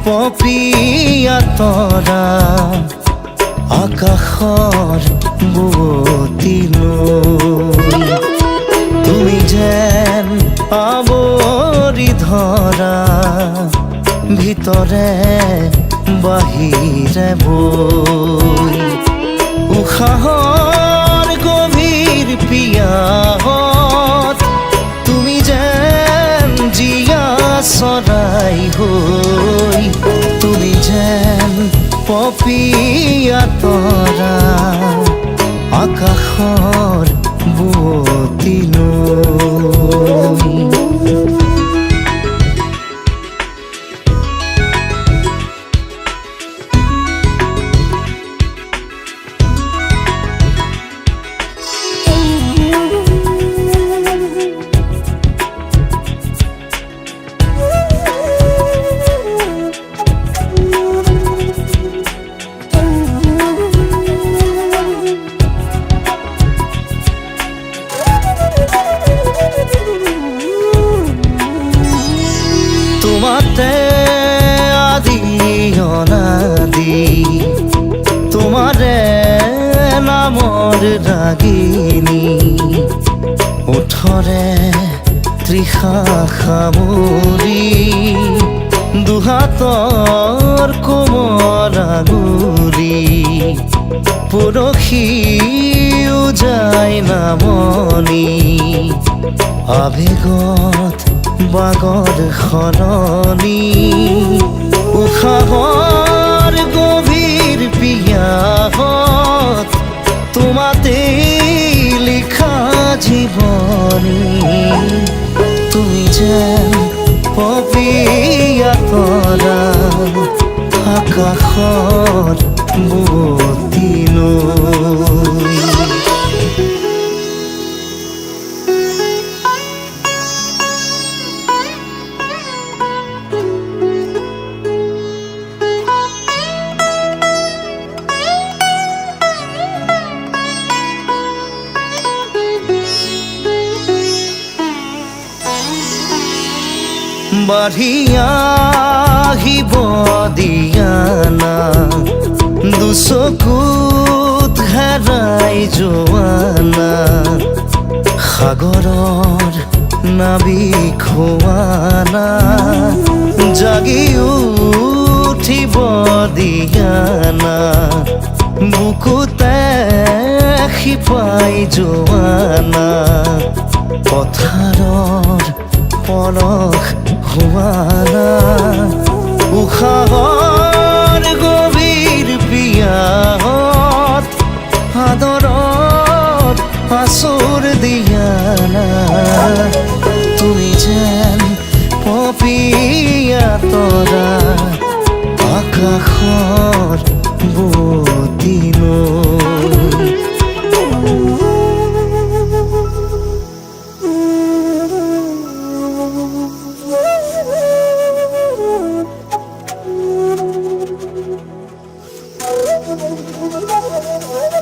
পপিয়া তৰা আকাশৰ বুৱতী নৈ তুমি যেন আৱৰি ধৰা ভিতৰে বাহিৰে বৈ উশাহৰ গভীৰ পিয়াহত তুমি যেন জীয়া চৰাই হৈ তুমি যেন পপিয়া তৰা আকাশৰ বুৱতী নৈ তোমাতে আদি অনাদি তোমাৰে নামৰ ৰাগিনী ওঠৰে তৃষা সামৰি দুহাতৰ কোমল আঙুলি পৰশিও যায় নামনি আবেগত বাগৰ সলনি উশাহৰ গভীৰ পিয়াহত তোমাতে লিখা জীৱনী তুমি যেন পপিয়া তৰা আকাশৰ বুৱতী নৈ বাঢ়ি আহিব দিয়া না দুচকুত হেৰাই যোৱা না সাগৰৰ নাবিক হোৱা না জাগি উঠিব দিয়া না বুকুতে শিপাই যোৱা না পথাৰৰ পলস হোৱা না উশাহৰ গভীৰ পিয়াহত আদৰত আচুৰ দিয়া না তুমি যেন পপিয়া তৰা আকাশৰ বুৱতী নৈ Thank you.